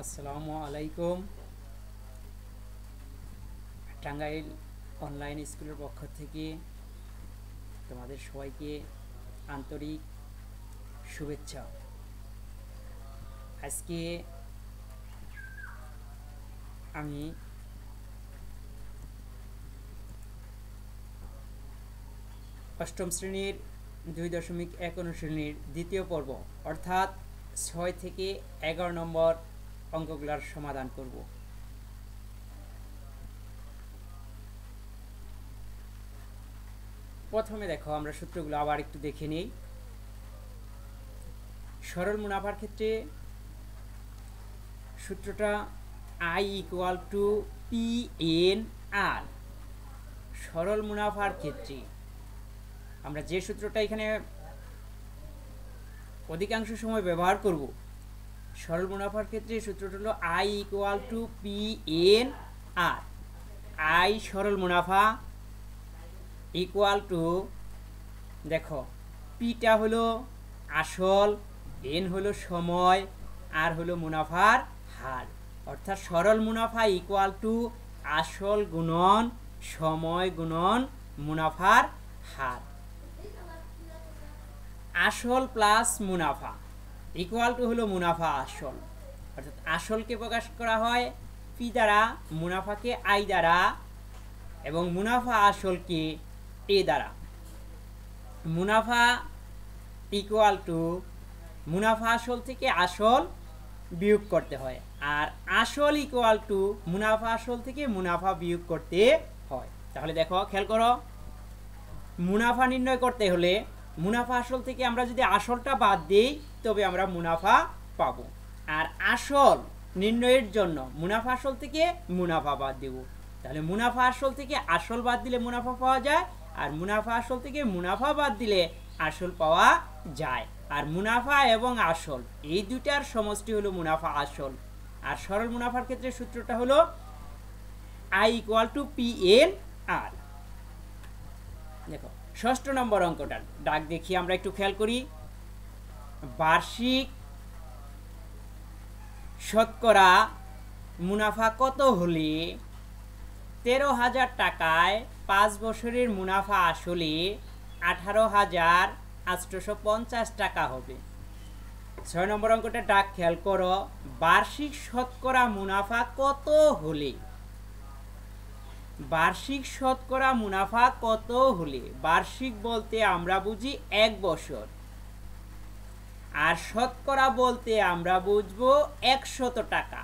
আসসালামু আলাইকুম। টাঙ্গাইল অনলাইন স্কুলের পক্ষ থেকে তোমাদের সবাইকে আন্তরিক শুভেচ্ছা। আজকে আমি অষ্টম শ্রেণীর 2.1 অনুশীলনীর দ্বিতীয় পর্ব অর্থাৎ 6 থেকে 11 নম্বর অঙ্কগুলোর সমাধান করব। প্রথমে দেখো, আমরা সূত্রগুলো আবার একটু দেখে নিই। সরল মুনাফার ক্ষেত্রে সূত্রটা I = PNR। সরল মুনাফার ক্ষেত্রে আমরা যে সূত্রটা এখানে অধিকাংশ সময় ব্যবহার করব, সরল মুনাফার ক্ষেত্রে সূত্রটা হলো I = PNR। I সরল মুনাফা ইকুয়াল টু, দেখো পিটা হলো আসল, এন হলো সময়, আর হলো মুনাফার হার। অর্থাৎ সরল মুনাফা ইকুয়াল টু আসল গুণন সময় গুণন মুনাফার হার। আসল প্লাস মুনাফা ইকুয়াল টু হলো মুনাফা আসল। অর্থাৎ আসলকে প্রকাশ করা হয় পি দ্বারা, মুনাফাকে আই দ্বারা, এবং মুনাফা আসলকে এ দ্বারা। মুনাফা ইকুয়াল টু, মুনাফা আসল থেকে আসল বিয়োগ করতে হয়, আর আসল ইকুয়াল টু মুনাফা আসল থেকে মুনাফা বিয়োগ করতে হয়। তাহলে দেখো, খেয়াল করো, মুনাফা নির্ণয় করতে হলে মুনাফা আসল থেকে আমরা যদি আসলটা বাদ দিই তবে আমরা মুনাফা পাবো, আর আসল নির্ণয়ের জন্য মুনাফা আসল থেকে মুনাফা বাদ দেব। তাহলে মুনাফা আসল থেকে আসল বাদ দিলে মুনাফা পাওয়া যায়, আর মুনাফা আসল থেকে মুনাফা বাদ দিলে আসল পাওয়া যায়। আর মুনাফা এবং আসল এই দুটার সমষ্টি হলো মুনাফা আসল। আর সরল মুনাফার ক্ষেত্রে সূত্রটা হলো I = PNR। দেখো, ষষ্ঠ নম্বর অঙ্কটার দাগ দেখি আমরা একটু খেয়াল করি। বার্ষিক শতকরা মুনাফা কত হলে 13,000 টাকায় 5 বছরের মুনাফা আসলে 18,850 টাকা হবে। 6 নম্বর অঙ্কটা দাগ খেয়াল করো। বার্ষিক শতকরা মুনাফা কত হলে, বার্ষিক শতকরা মুনাফা কত হলে, বার্ষিক বলতে আমরা বুঝি 1 বছর, আর শতকরা বলতে আমরা বুঝবো 100 টাকা।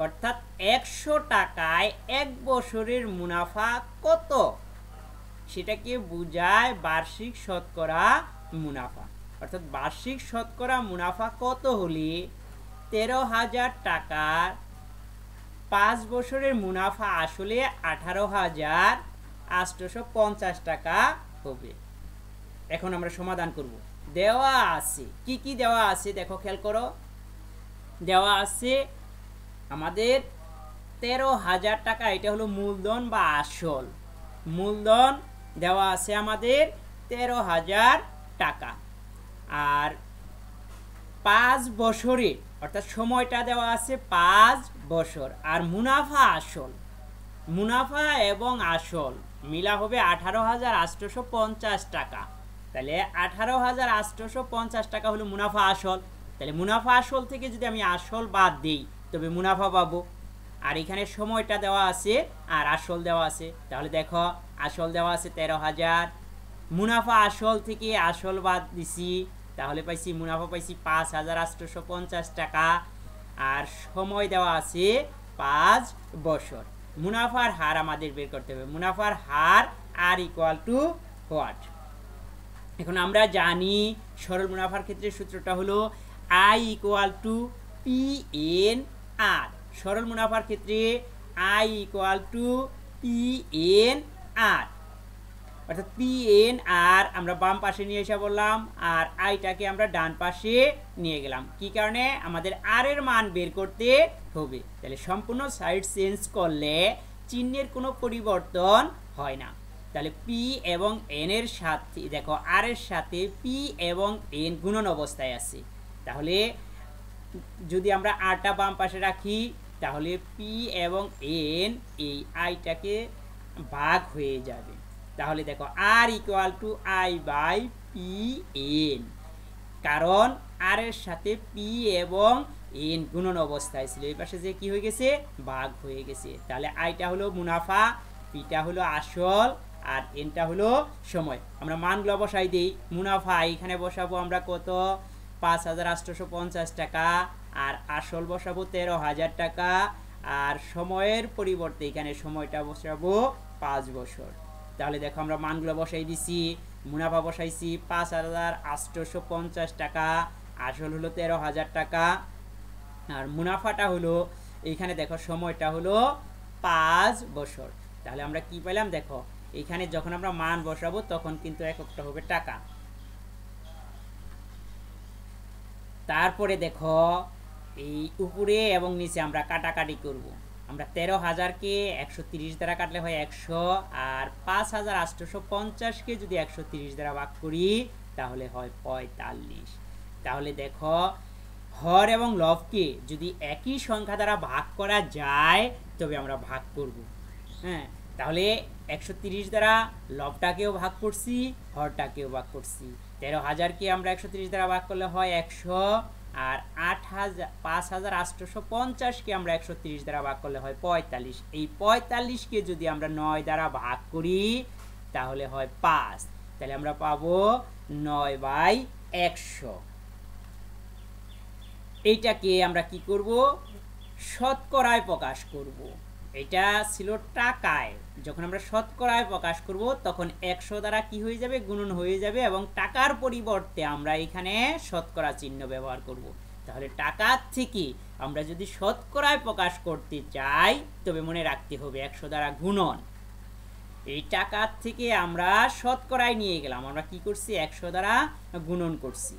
অর্থাৎ 100 টাকায় 1 বছরের মুনাফা কত, সেটাকে বোঝায় বার্ষিক শতকরা মুনাফা। অর্থাৎ বার্ষিক শতকরা মুনাফা কত হলে 13,000 টাকার 5 বছরের মুনাফা আসলে 18,850 টাকা হবে। এখন আমরা সমাধান করব। দেওয়া আছে, কি কি দেওয়া আছে দেখো, খেয়াল করো। দেওয়া আছে আমাদের 13,000 টাকা, এটা হলো মূলধন বা আসল। মূলধন দেওয়া আছে আমাদের 13,000 টাকা, আর 5 বছরে অর্থাৎ সময়টা দেওয়া আছে 5 বছর, আর মুনাফা আসল, মুনাফা এবং আসল মিলা হবে 18,850 টাকা। তাহলে 18,850 টাকা হলো মুনাফা আসল। তাহলে মুনাফা আসল থেকে যদি আমি আসল বাদ দিই তবে মুনাফা পাবো। আর এখানে সময়টা দেওয়া আছে আর আসল দেওয়া আছে। তাহলে দেখো, আসল দেওয়া আছে 13,000, মুনাফা আসল থেকে আসল বাদ দিছি, তাহলে পাইছি মুনাফা পাইছি 5,850 টাকা, আর সময় দেওয়া আছে 5 বছর। মুনাফার হার আমাদের বের করতে হবে। মুনাফার হার আর ইকুয়াল টু হোয়াট? এখন আমরা জানি সরল মুনাফার ক্ষেত্রে সূত্রটা হলো I = PNR। সরল মুনাফার ক্ষেত্রে I = PNR। অর্থাৎ PNR আমরা বাম পাশে নিয়ে এসে বললাম, আর আইটাকে আমরা ডান পাশে নিয়ে গেলাম। কি কারণে? আমাদের আর এর মান বের করতে হবে। তাহলে সম্পূর্ণ সাইড চেঞ্জ করলে চিহ্নের কোনো পরিবর্তন হয় না। তাহলে পি এবং এন এর সাথে দেখো, আর এর সাথে পি এবং এন গুণন অবস্থায় আছে। তাহলে যদি আমরা আরটা বাম পাশে রাখি তাহলে পি এবং এন এই আইটাকে ভাগ হয়ে যাবে। তাহলে দেখো R equal to I by P N, কারণ আর এর সাথে পি এবং এন গুণন অবস্থায় ছিল, এই পাশে যে কি হয়ে গেছে ভাগ হয়ে গেছে। তাহলে আইটা হলো মুনাফা, পিটা হলো আসল, আর এনটা হলো সময়। আমরা মানগুলো বসাই দিই। মুনাফা এখানে বসাবো আমরা কত 5,850 টাকা, আর আসল বসাবো 13,000 টাকা, আর সময়ের পরিবর্তে এখানে সময়টা বসাবো 5 বছর। তাহলে দেখো আমরা মানগুলো বসাই দিছি। মুনাফা বসাইছি 5,850 টাকা, আসল হলো 13,000 টাকা, আর মুনাফাটা হলো এইখানে দেখো সময়টা হলো 5 বছর। তাহলে আমরা কি পেলাম দেখো, এখানে যখন আমরা মান বসাবো তখন কিন্তু এককটা হবে টাকা। তারপরে দেখো এই উপরে এবং নিচে আমরা কাটাকাটি করব। আমরা 13,000-কে 130 দ্বারা কাটলে হয় 100, আর 5,850-কে যদি 130 দ্বারা ভাগ করি তাহলে হয় 45। তাহলে দেখো হর এবং লবকে যদি একই সংখ্যা দ্বারা ভাগ করা যায় তবে আমরা ভাগ করব। হ্যাঁ, তাহলে 130 দ্বারা লবটাকেও ভাগ করছি, হরটাকেও ভাগ করছি। 13,000-কে আমরা 130 দ্বারা ভাগ করলে হয় 100, আর 5,850-কে আমরা 130 দ্বারা ভাগ করলে হয় 45। এই 45-কে যদি আমরা 9 দ্বারা ভাগ করি তাহলে হয় 5। তাহলে আমরা পাবো 9/100। এইটাকে আমরা কি করব, শতকরায় প্রকাশ করব। এটা ছিল টাকায়, যখন আমরা শতকরায় প্রকাশ করব তখন 100 দ্বারা কি হয়ে যাবে গুণন হয়ে যাবে, এবং টাকার পরিবর্তে আমরা এখানে শতকরা চিহ্ন ব্যবহার করব। তাহলে টাকার থেকে আমরা যদি শতকরায় প্রকাশ করতে চাই তবে মনে রাখতে হবে 100 দ্বারা গুণন। এই টাকার থেকে আমরা শতকরায় নিয়ে গেলাম, আমরা কি করছি 100 দ্বারা গুণন করছি।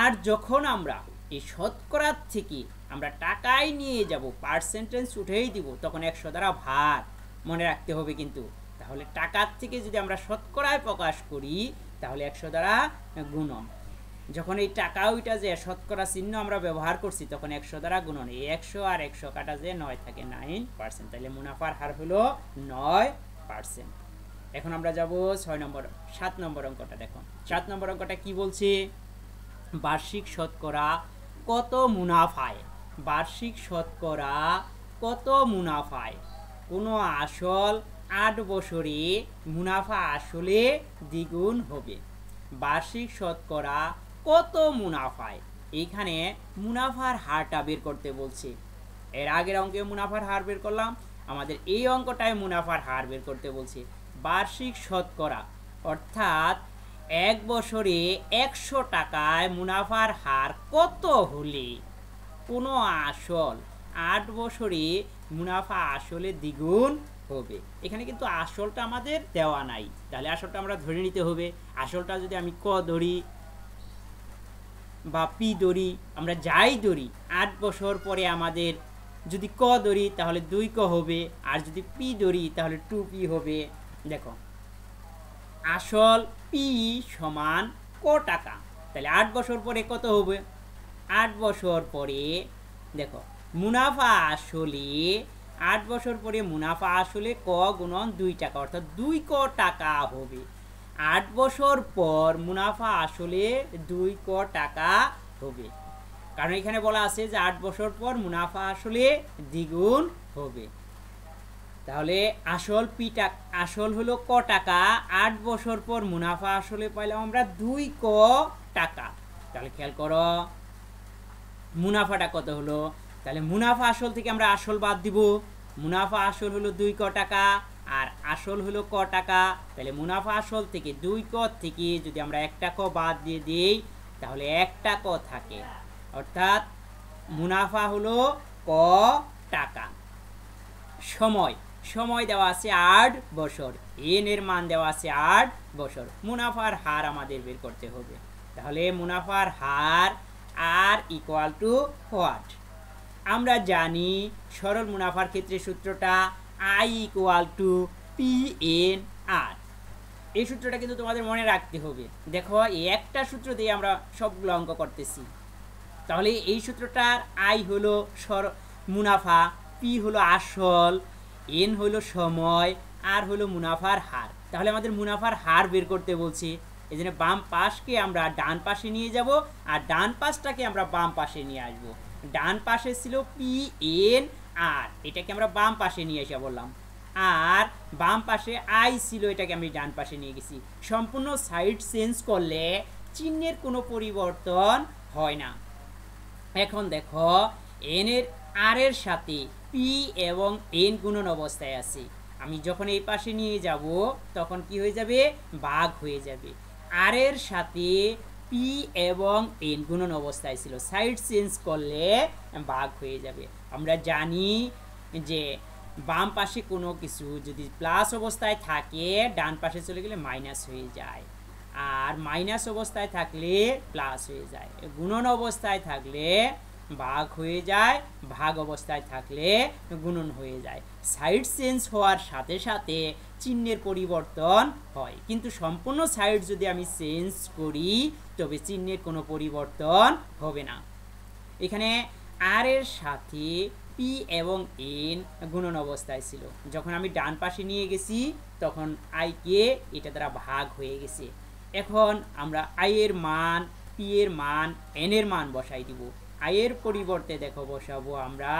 আর যখন আমরা এই শতকরার থেকে আমরা টাকায় নিয়ে যাব, পার্সেন্টেজ উঠেই দিব, তখন 100 দ্বারা ভাগ, মনে রাখতে হবে কিন্তু। তাহলে টাকার থেকে যদি আমরা শতকরায় প্রকাশ করি তাহলে 100 দ্বারা গুণন। যখন এই টাকা ওইটা যে শতকরা চিহ্ন আমরা ব্যবহার করছি তখন 100 দ্বারা গুণন। এই 100 আর 100 কাটা যে 9 থাকে 9%। তাহলে মুনাফার হার হলো 9%। এখন আমরা যাব 7 নম্বর অঙ্কটা। দেখো 7 নম্বর অঙ্কটা কি বলছে, বার্ষিক শতকরা কত মুনাফায়, বার্ষিক শতকরা কত মুনাফায় কোনো আসল 8 বছরে মুনাফা আসলে দ্বিগুণ হবে। বার্ষিক শতকরা কত মুনাফায়, এইখানে মুনাফার হারটা বের করতে বলছে। এর আগের অঙ্কে মুনাফার হার বের করলাম, আমাদের এই অঙ্কটায় মুনাফার হার বের করতে বলছে। বার্ষিক শতকরা অর্থাৎ 1 বছরে 100 টাকায় মুনাফার হার কত হলে কোনো আসল 8 বছরে মুনাফা আসলে দ্বিগুণ হবে। এখানে কিন্তু আসলটা আমাদের দেওয়া নাই, তাহলে আসলটা আমরা ধরে নিতে হবে। আসলটা যদি আমি ক ধরি বা পি ধরি, আমরা যাই ধরি, 8 বছর পরে আমাদের যদি ক ধরি তাহলে 2 ক হবে, আর যদি পি ধরি তাহলে 2p হবে। দেখো আসল পি সমান ক টাকা, তাহলে 8 বছর পরে কত হবে, 8 বছর পরে দেখো মুনাফা আসলে 8 বছর পরে মুনাফা আসলে ক গুণন 2 টাকা, অর্থাৎ 2 ক টাকা হবে। 8 বছর পর মুনাফা আসলে 2 ক টাকা হবে, কারণ এখানে বলা আছে যে 8 বছর পর মুনাফা আসলে দ্বিগুণ হবে। তাহলে আসল পি টাকা, আসল হলো ক টাকা, 8 বছর পর মুনাফা আসলে পাইলাম আমরা 2 ক টাকা। তাহলে খেয়াল করো মুনাফাটা কত হলো, তাহলে মুনাফা আসল থেকে আমরা আসল বাদ দিব। মুনাফা আসল হলো 2 ক টাকা, আর আসল হলো ক টাকা। তাহলে মুনাফা আসল থেকে 2 ক থেকে যদি আমরা একটা ক বাদ দিয়ে দিই তাহলে একটা ক থাকে, অর্থাৎ মুনাফা হলো ক টাকা। সময়, সময় দেওয়া আছে 8 বছর, এন এর মান দেওয়া আছে 8 বছর। মুনাফার হার আমাদের বের করতে হবে। তাহলে মুনাফার হার আর ইকুয়াল টু হোয়াট, আমরা জানি সরল মুনাফার ক্ষেত্রে সূত্রটা I equal to P N R. এই সূত্রটা কিন্তু তোমাদের মনে রাখতে হবে। দেখো এই একটা সূত্র দিয়ে আমরা সবগুলো অঙ্ক করতেছি। তাহলে এই সূত্রটার আই হলো মুনাফা, পি হলো আসল, এন হলো সময়, আর হলো মুনাফার হার। তাহলে আমাদের মুনাফার হার বের করতে বলছি, এই জন্য বাম পাশকে আমরা ডান পাশে নিয়ে যাব আর ডান পাশটাকে আমরা বাম পাশে নিয়ে আসব। ডান পাশে ছিল পি এন আর, এটাকে আমরা বাম পাশে নিয়ে এসে বললাম, আর বাম পাশে আই ছিল, এটাকে আমি ডান পাশে নিয়ে গেছি। সম্পূর্ণ সাইড চেঞ্জ করলে চিহ্নের কোনো পরিবর্তন হয় না। এখন দেখো এন এর আর এর সাথে পি এবং এন গুণন অবস্থায় আছে, আমি যখন এই পাশে নিয়ে যাব তখন কি হয়ে যাবে, ভাগ হয়ে যাবে। আর এর সাথে পি এবং এন গুণন অবস্থায় ছিল, সাইড চেঞ্জ করলে ভাগ হয়ে যাবে। আমরা জানি যে বাম পাশে কোনো কিছু যদি প্লাস অবস্থায় থাকে ডান পাশে চলে গেলে মাইনাস হয়ে যায়, আর মাইনাস অবস্থায় থাকলে প্লাস হয়ে যায়, গুণন অবস্থায় থাকলে ভাগ হয়ে যায়, ভাগ অবস্থায় থাকলে গুণন হয়ে যায়। সাইড চেঞ্জ হওয়ার সাথে সাথে চিহ্নের পরিবর্তন হয়, কিন্তু সম্পূর্ণ সাইড যদি আমি চেঞ্জ করি তবে চিহ্নের কোনো পরিবর্তন হবে না। এখানে আর এর সাথে পি এবং এন গুণন অবস্থায় ছিল, যখন আমি ডান পাশে নিয়ে গেছি তখন আইকে এটা দ্বারা ভাগ হয়ে গেছে। এখন আমরা আই এর মান, পি এর মান, এন এর মান বসাই দিব। আয়ের পরিবর্তে দেখো বসাবো আমরা,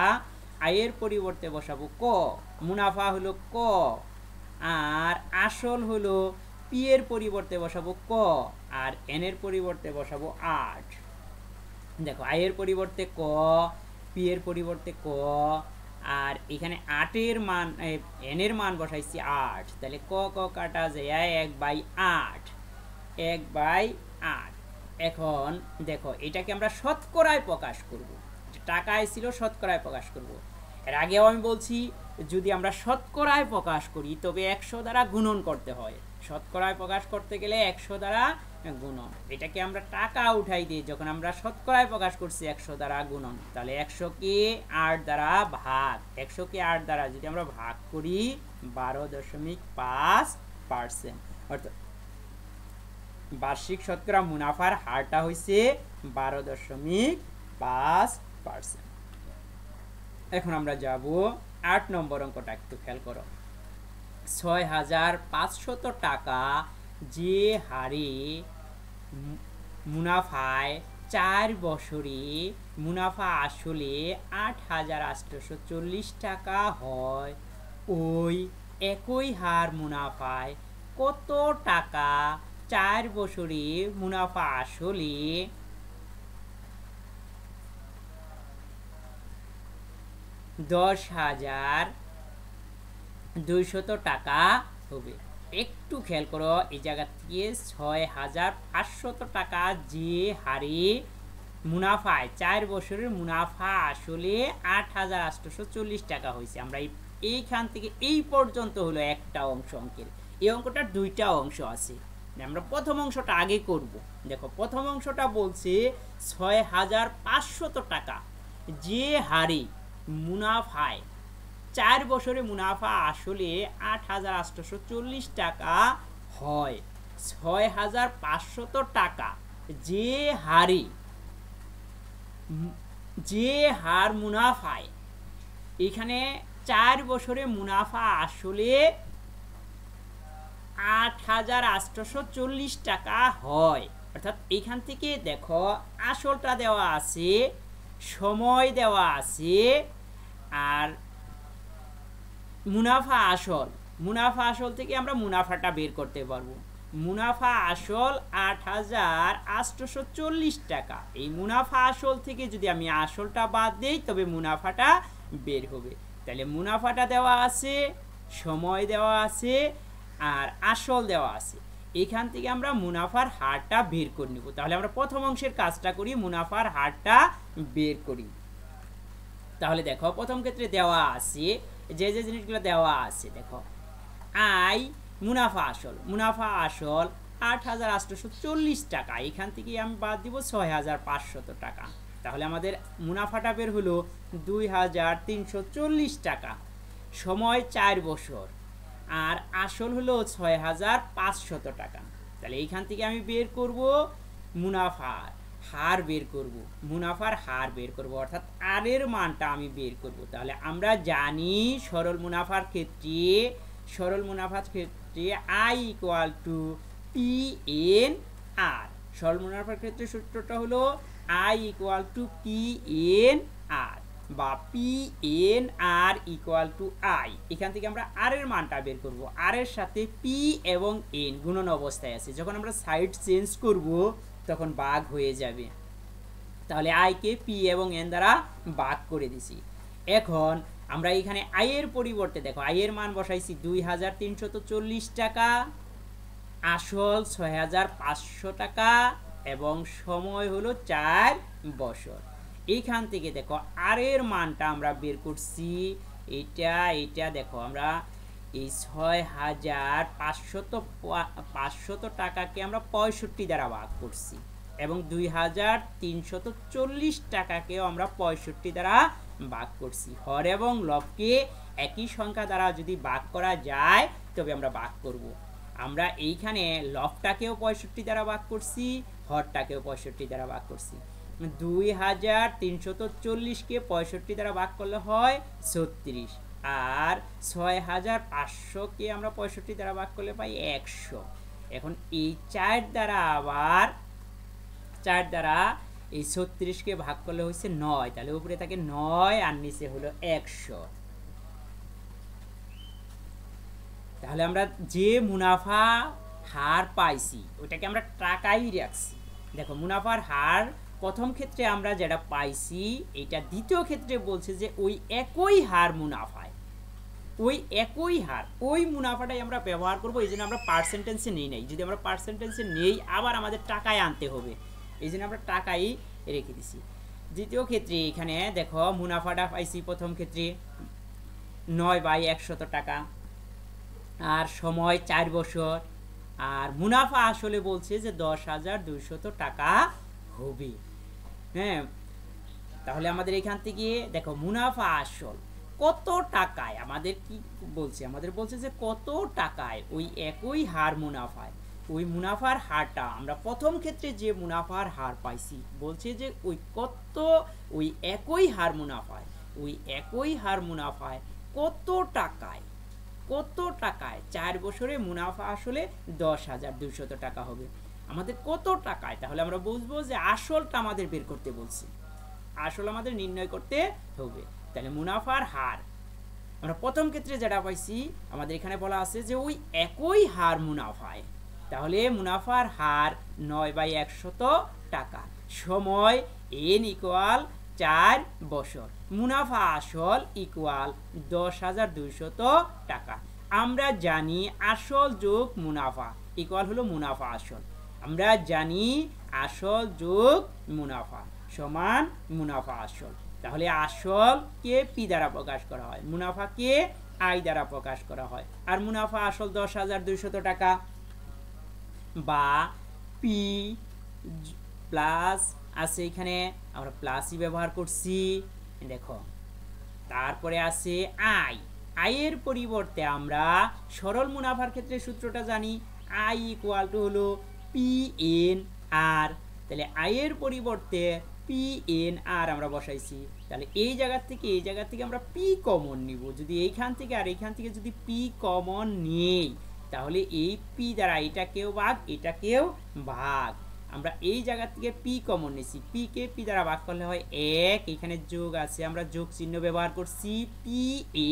আয়ের পরিবর্তে বসাবো ক, মুনাফা হলো ক, আর আসল হলো পি এর পরিবর্তে বসাবো ক, আর এন এর পরিবর্তে বসাবো 8। দেখো আয়ের পরিবর্তে ক, পি এর পরিবর্তে ক, আর এখানে 8 এর মান, এন এর মান বসাইছি 8, তাহলে ক ক কাটা যায় 1/8, 1/8। এখন দেখো এটাকে আমরা শতকরায় প্রকাশ করব, টাকায় ছিল শতকরায় প্রকাশ করব। এর আগেও আমি বলছি যদি আমরা শতকরায় প্রকাশ করি তবে 100 দ্বারা গুণন করতে হয়, শতকরায় প্রকাশ করতে গেলে 100 দ্বারা গুণন। এটাকে আমরা টাকা উঠাই দিই, যখন আমরা শতকরায় প্রকাশ করছি 100 দ্বারা গুণন, তাহলে 100কে 8 দ্বারা ভাগ, 100কে 8 দ্বারা যদি আমরা ভাগ করি 12.5%, অর্থাৎ বার্ষিক শতকরা মুনাফার হারটা হয়েছে 12.5%। এখন আমরা যাব 8 নম্বর অঙ্কটা, একটু খেয়াল করো। 6500 টাকা যে হারে মুনাফায় 4 বছরে মুনাফা আসলে 8840 টাকা হয়, ওই একই হার মুনাফায় কত টাকা 4 বছরে মুনাফা আসলে 10,200 টাকা হবে। একটু খেয়াল করো, এই জায়গা থেকে 6500 টাকা যে হারে মুনাফায় 4 বছরের মুনাফা আসলে 8840 টাকা হয়েছে। আমরা এইখান থেকে এই পর্যন্ত হলো একটা অংশ অঙ্কের, এই অঙ্কটার দুইটা অংশ আছে, আমরা প্রথম অংশটা আগে করব। দেখো প্রথম অংশটা বলছে 6500 টাকা যে হারে মুনাফায় 4 বছরে মুনাফা আসলে 8840 টাকা হয়। 6500 টাকা যে হারে, যে হার মুনাফায়, এখানে 4 বছরে মুনাফা আসলে 8840 টাকা হয়, অর্থাৎ এখান থেকে দেখো আসলটা দেওয়া আছে, সময় দেওয়া আছে, আর মুনাফা আসল, মুনাফা আসল থেকে আমরা মুনাফাটা বের করতে পারবো। মুনাফা আসল 8840 টাকা, এই মুনাফা আসল থেকে যদি আমি আসলটা বাদ দেই তবে মুনাফাটা বের হবে। তাহলে মুনাফাটা দেওয়া আছে, সময় দেওয়া আছে, আর আসল দেওয়া আছে, এখান থেকে আমরা মুনাফার হারটা বের করে নিব। তাহলে আমরা প্রথম অংশের কাজটা করি, মুনাফার হারটা বের করি। তাহলে দেখো প্রথম ক্ষেত্রে দেওয়া আছে যে যে জিনিসগুলো দেওয়া আছে, দেখো আই মুনাফা আসল, মুনাফা আসল 8840 টাকা, এখান থেকে আমি বাদ দিব 6500 টাকা, তাহলে আমাদের মুনাফাটা বের হলো 2340 টাকা। সময় 4 বছর, আর আসল হলো 6500 টাকা। তাহলে এইখান থেকে আমি বের করব মুনাফার হার বের করব, মুনাফার হার বের করব, অর্থাৎ আর এর মানটা আমি বের করব। তাহলে আমরা জানি সরল মুনাফার ক্ষেত্রে I equal to P N R. সরল মুনাফার ক্ষেত্রে সূত্রটা হলো I equal to P N R বা P N R equal to I. এখান থেকে আমরা আর এর মানটা বের করব। আর এর সাথে পি এবং এন গুণন অবস্থায় আছে, যখন আমরা সাইড চেঞ্জ করব তখন ভাগ হয়ে যাবে। তাহলে আইকে পি এবং এন দ্বারা ভাগ করে দিছি। এখন আমরা এখানে আয়ের পরিবর্তে দেখো আয়ের মান বসাইছি 2340 টাকা, আসল 6500 টাকা এবং সময় হলো 4 বছর। এইখান থেকে দেখো আর এর মানটা আমরা বের করছি, এটা দেখো আমরা এই 6500 টাকাকে আমরা 65 দ্বারা ভাগ করছি এবং 2340 টাকাকেও আমরা 65 দ্বারা ভাগ করছি। হর এবং লবকে একই সংখ্যা দ্বারা যদি ভাগ করা যায় তবে আমরা ভাগ করব। আমরা এইখানে লবটাকেও 65 দ্বারা ভাগ করছি, হরটাকেও 65 দ্বারা ভাগ করছি। 2340কে 65 দ্বারা ভাগ করলে হয় 36, আর 6500কে আমরা 65 দ্বারা ভাগ করলে পাই 100। এখন এই 4 দ্বারা এই 36কে ভাগ করলে হচ্ছে 9, তাহলে উপরে থাকে 9 আর নিচে হলো 100। তাহলে আমরা যে মুনাফা হার পাইছি ওটাকে আমরা টাকাই রাখছি। দেখো মুনাফার হার প্রথম ক্ষেত্রে আমরা যেটা পাইছি, এটা দ্বিতীয় ক্ষেত্রে বলছে যে ওই একই হার মুনাফায়, ওই একই হার ওই মুনাফাটাই আমরা ব্যবহার করব। এই জন্য আমরা পার্সেন্টেজে নেই নাই, যদি আমরা পার্সেন্টেজে নেই আবার আমাদের টাকায় আনতে হবে, এই জন্য আমরা টাকাই রেখে দিছি। দ্বিতীয় ক্ষেত্রে এখানে দেখো মুনাফাটা পাইছি প্রথম ক্ষেত্রে 9/100 টাকা, আর সময় 4 বছর, আর মুনাফা আসলে বলছে যে 10,200 টাকা হবে। হ্যাঁ, তাহলে আমাদের এখান থেকে দেখো মুনাফা আসল কত টাকায় আমাদের কি বলছে, আমাদের বলছে যে কত টাকায় ওই একই হার মুনাফায়, ওই মুনাফার হারটা আমরা প্রথম ক্ষেত্রে যে মুনাফার হার পাইছি বলছে যে ওই একই হার মুনাফায় কত টাকায় 4 বছরে মুনাফা আসলে 10,200 টাকা হবে। আমাদের কত টাকায়, তাহলে আমরা বুঝবো যে আসলটা আমাদের বের করতে বলছি, আসল আমাদের নির্ণয় করতে হবে। তাহলে মুনাফার হার আমরা প্রথম ক্ষেত্রে যেটা পাইছি আমাদের এখানে বলা আছে যে ওই একই হার মুনাফায়, তাহলে মুনাফার হার 9/100 টাকা, সময় n ইকুয়াল 4 বছর, মুনাফা আসল ইকুয়াল 10,200 টাকা। আমরা জানি আসল যোগ মুনাফা ইকুয়াল হলো মুনাফা আসল, আমরা জানি আসল যোগ মুনাফা সমান মুনাফা আসল। তাহলে আসলকে পি দ্বারা প্রকাশ করা হয়, মুনাফাকে আই দ্বারা প্রকাশ করা হয়, আর মুনাফা আসল 10,200 টাকা বা পি প্লাস আছে, এখানে আমরা প্লাসই ব্যবহার করছি। দেখো তারপরে আছে আয়ের পরিবর্তে আমরা সরল মুনাফার ক্ষেত্রে সূত্রটা জানি, আই ইকুয়াল টু হলো পি এন আর। তাহলে আয়ের পরিবর্তে পি এন আর আমরা বসাইছি, তাহলে এই জায়গা থেকে আমরা পি কমন নিব। যদি এইখান থেকে আর এইখান থেকে যদি পি কমন নেই তাহলে এই পি দ্বারা এটাকেও ভাগ, আমরা এই জায়গা থেকে পি কমন নিছি, পি কে পি দ্বারা ভাগ করলে হয় 1, এখানে যোগ আছে আমরা যোগ চিহ্ন ব্যবহার করছি, পি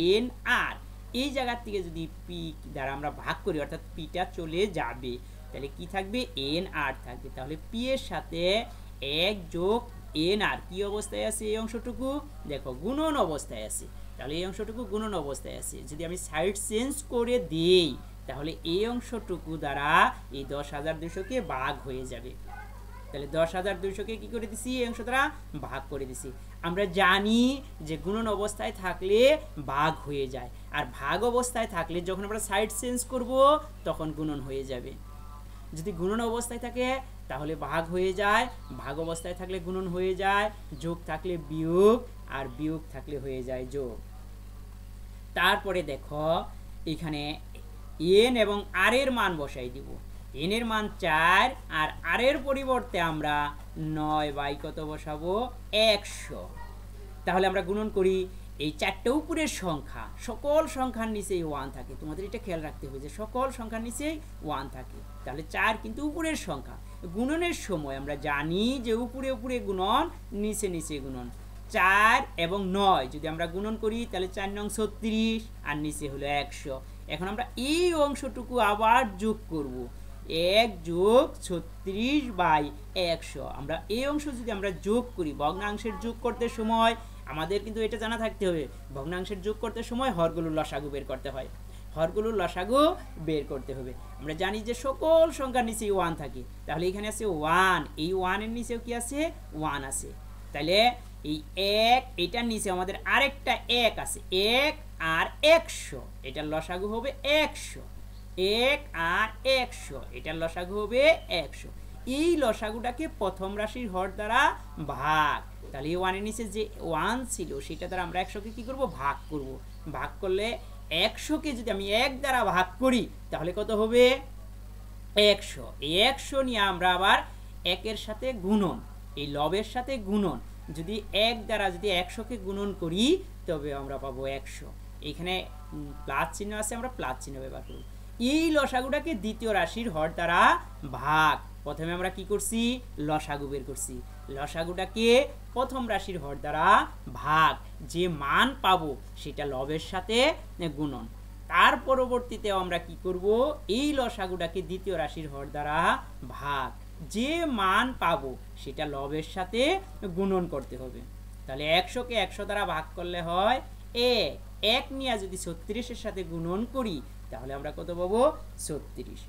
এন আর। এই জায়গা থেকে যদি পি দ্বারা আমরা ভাগ করি অর্থাৎ পিটা চলে যাবে, তাহলে কি থাকবে এন আর থাকবে। তাহলে পি এর সাথে 1 যোগ এন আর কি অবস্থায় আছে, এই অংশটুকু দেখো গুণন অবস্থায় আছে, তাহলে এই অংশটুকু গুণন অবস্থায় আছে। যদি আমি সাইড চেঞ্জ করে দেই তাহলে এই অংশটুকু দ্বারা এই 10,200কে ভাগ হয়ে যাবে। তাহলে 10,200কে কি করে দিছি, এই অংশ দ্বারা ভাগ করে দিছি। আমরা জানি যে গুণন অবস্থায় থাকলে ভাগ হয়ে যায়, আর ভাগ অবস্থায় থাকলে যখন আমরা সাইড চেঞ্জ করব তখন গুণন হয়ে যাবে। যদি গুণন অবস্থায় থাকে তাহলে ভাগ হয়ে যায়, ভাগ অবস্থায় থাকলে গুণন হয়ে যায়, যোগ থাকলে বিয়োগ, আর বিয়োগ থাকলে হয়ে যায় যোগ। তারপরে দেখো এখানে এন এবং আর এর মান বসাই দিব। এন এর মান 4 আর আর এর পরিবর্তে আমরা 9 বাই কত বসাবো 100। তাহলে আমরা গুণন করি এই চারটে উপরের সংখ্যা, সকল সংখ্যার নিচেই 1 থাকে। তোমাদের এটা খেয়াল রাখতে হবে যে সকল সংখ্যার নিচেই 1 থাকে। তাহলে 4 কিন্তু উপরের সংখ্যা। গুণনের সময় আমরা জানি যে উপরে উপরে গুণন, নিচে নিচে গুণন। 4 এবং 9 যদি আমরা গুণন করি তাহলে 4 নং 36 আর নিচে হলো 100। এখন আমরা এই অংশটুকু আবার যোগ করব, 1 যোগ 36 বাই 100। আমরা এই অংশ যদি আমরা যোগ করি, ভগ্নাংশের যোগ করতে সময় আমাদের কিন্তু এটা জানা থাকতে হবে, ভগ্নাংশের যোগ করতে সময় হরগুলোর লসাগু বের করতে হয়, হরগুলোর লসাগু বের করতে হবে। আমরা জানি যে সকল সংখ্যার নিচে 1 থাকে, তাহলে এখানে আছে 1, এই 1 এর নিচেও কি আছে 1 আছে। তাহলে এই 1 এটার নিচে আমাদের আরেকটা 1 আছে, 1 আর 100, এটার লসাগু হবে 100। 1 আর 100 এটার লসাগু হবে 100। এই লসাগুটাকে প্রথম রাশির হর দ্বারা ভাগ, তাহলে এই 1 এর নিচে যে 1 ছিল সেটা দ্বারা আমরা 100 কে কি করব ভাগ করব। ভাগ করলে 100 কে যদি আমি 1 দ্বারা ভাগ করি তাহলে কত হবে 100। এই 100 নিয়ে আমরা আবার 1 এর সাথে গুণন, এই লবের সাথে গুণন, যদি 1 দ্বারা যদি 100 কে গুণন করি তবে আমরা পাবো 100। এখানে প্লাস চিহ্ন আছে, আমরা প্লাস চিহ্ন ব্যবহার করব। এই লসাগুটাকে দ্বিতীয় রাশির হর দ্বারা ভাগ, প্রথমে আমরা কি করছি লসাগু বের করছি, লসাগুটাকে প্রথম রাশির হর দ্বারা ভাগ, যে মান পাবো সেটা লবের সাথে গুণন। তার পরবর্তীতে আমরা কি করব, এই লসাগুটাকে দ্বিতীয় রাশির হর দ্বারা ভাগ, যে মান পাবো সেটা লবের সাথে গুণন করতে হবে। তাহলে 100 কে 100 দ্বারা ভাগ করলে হয় 1, 1 নিয়ে যদি 36 এর সাথে গুণন করি তাহলে আমরা কত পাবো 36।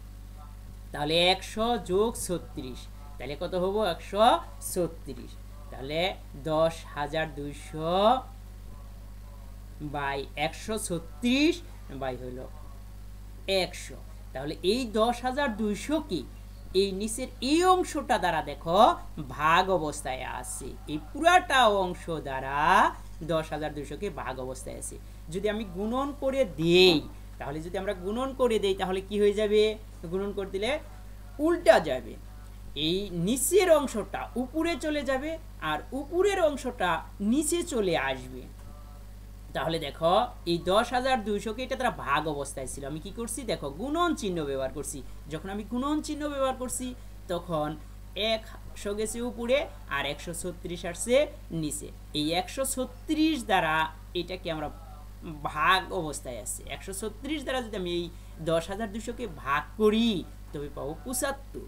তাহলে 100 যোগ 36 তাহলে কত হবো 136। তাহলে 10,200 বাই 136 বাই হলো 100। তাহলে এই 10,200 কি এই নিচের এই অংশটা দ্বারা দেখো ভাগ অবস্থায় আছে, এই পুরাটা অংশ দ্বারা 10,200 কে ভাগ অবস্থায় আছে। যদি আমি গুণন করে দেই তাহলে যদি আমরা গুণন করে দেই তাহলে কি হয়ে যাবে, গুণন করে দিলে উল্টা যাবে, এই নিচের অংশটা উপরে চলে যাবে আর উপরের অংশটা নিচে চলে আসবে। তাহলে দেখো এই 10,200 কে এটা দ্বারা ভাগ অবস্থায় ছিল, আমি কি করছি দেখো গুণন চিহ্ন ব্যবহার করছি। যখন আমি গুণন চিহ্ন ব্যবহার করছি তখন 100 গেছে উপরে আর 136 আসছে নিচে। এই 136 দ্বারা এটাকে আমরা ভাগ অবস্থায় আছে, 136 দ্বারা যদি আমি এই 10,200 কে ভাগ করি তবে পাবো 75।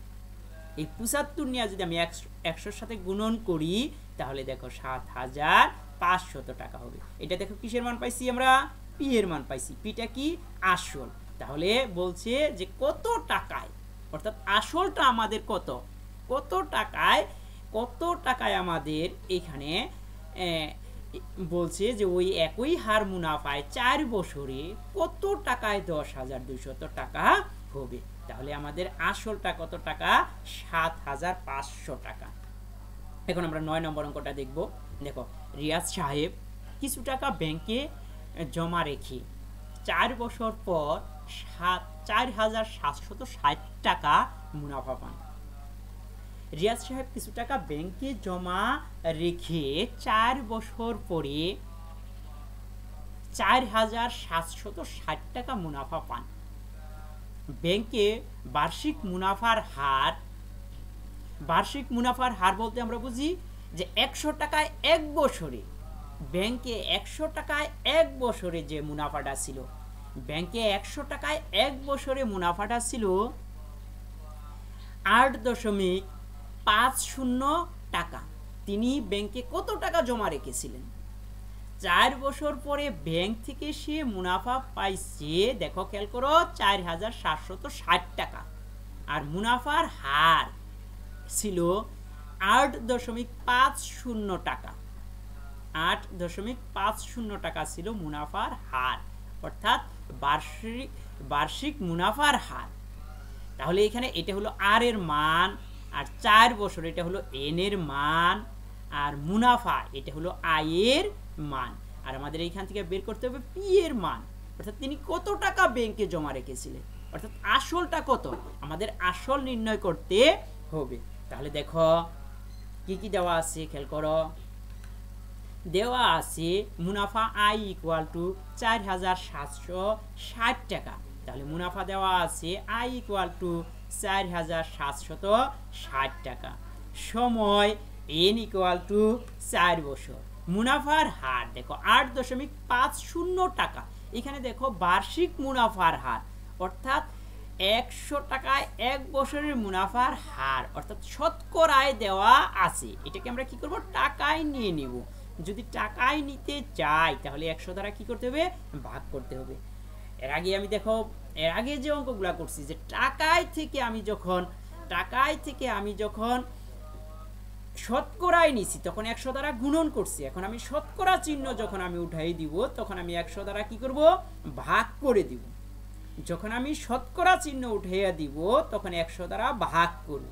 এই 75 নিয়ে যদি আমি 100 সাথে গুণন করি তাহলে দেখো 7,500 টাকা হবে। এটা দেখো কিসের মান পাইছি আমরা, পি এর মান পাইছি, পিটা কি আসল। তাহলে বলছে যে কত টাকায়, অর্থাৎ আসলটা আমাদের কত, কত টাকায় আমাদের এখানে বলছে যে ওই একই হার মুনাফায় 4 বছরে কত টাকায় 10,200 টাকা হবে। তাহলে আমাদের আসলটা কত টাকা 7,500 টাকা। এখন আমরা 9 নম্বর অঙ্কটা দেখব। দেখো রিয়াজ সাহেব কিছু টাকা ব্যাংকে জমা রেখে 4 বছর পর 4,760 টাকা মুনাফা পান। রিয়াজ সাহেব কিছু টাকা ব্যাংকে জমা রেখে 4 বছর পরে 4,760 টাকা মুনাফা পান। ব্যাংকে বার্ষিক মুনাফার হার বলতে আমরা বুঝি যে 100 টাকায় 1 বছরে, ব্যাংকে 100 টাকায় 1 বছরে যে মুনাফাটা ছিল, ব্যাংকে 100 টাকায় 1 বছরে মুনাফাটা ছিল 8.50 টাকা। তিনি ব্যাংকে কত টাকা জমা রেখেছিলেন? 4 বছর পরে ব্যাংক থেকে সে মুনাফা পাইছে, দেখো খেয়াল করো 4,760 টাকা, আর মুনাফার হার ছিল 8.50 টাকা। 8.50 টাকা ছিল মুনাফার হার, অর্থাৎ বার্ষিক মুনাফার হার। তাহলে এখানে এটা হলো আর এর মান, আর 4 বছর এটা হলো এন এর মান, আর মুনাফা এটা হলো আই এর মান, আর আমাদের এইখান থেকে বের করতে হবে পি এর মান, অর্থাৎ তিনি কত টাকা ব্যাংকে জমা রেখেছিলেন। অর্থাৎ আসলটা কত আমাদের আসল নির্ণয় করতে হবে। তাহলে দেখো কি কি দেওয়া আছে খেয়াল করো। দেওয়া আছে মুনাফা আই ইকুয়াল টু ৪৭৬০ টাকা। তাহলে মুনাফা দেওয়া আছে আই ইকুয়াল টু ৪৭৬০ টাকা। সময় এন ইকুয়াল টু ৪ বছর। মুনাফার হার দেখো ৮.৫০ টাকা। এখানে দেখো বার্ষিক মুনাফার হার অর্থাৎ ১০০ টাকায় ১ বছরের মুনাফার হার অর্থাৎ শতকরায় দেওয়া আছে। এটাকে আমরা কি করব টাকায় নিয়ে নিব। যদি টাকায় নিতে চাই তাহলে ১০০ দ্বারা কি করতে হবে ভাগ করতে হবে। এর আগে যে অঙ্কগুলা করছি যে টাকায় থেকে আমি যখন শতকরায় নিছি তখন ১০০ দ্বারা গুণন করছি। এখন আমি শতকরা চিহ্ন যখন আমি উঠাই দিব তখন আমি ১০০ দ্বারা কি করব ভাগ করে দিব। যখন আমি শতকরা চিহ্ন উঠাইয়া দিব তখন ১০০ দ্বারা ভাগ করব।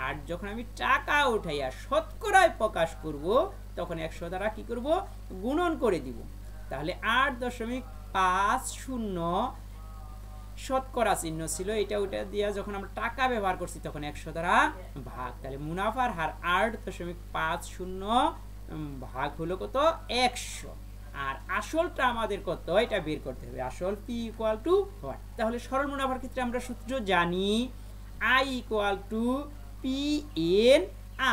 আর যখন আমি টাকা উঠাইয়া শতকরায় প্রকাশ করব তখন ১০০ দ্বারা কি করব গুণন করে দিব। তাহলে ৮.৫০ শতকরা চিহ্ন ছিল, এটা ওটা দিয়া যখন আমরা টাকা ব্যবহার করছি তখন ১০০ দ্বারা ভাগ। তাহলে মুনাফার হার ৮.৫০ ভাগ হলো কত ১০০। আর আসলটা আমাদের কত এটা বের করতে হবে। আসল পি ইকুয়াল টু হোয়াট। তাহলে সরল মুনাফার ক্ষেত্রে আমরা সূত্র জানি I equal to P N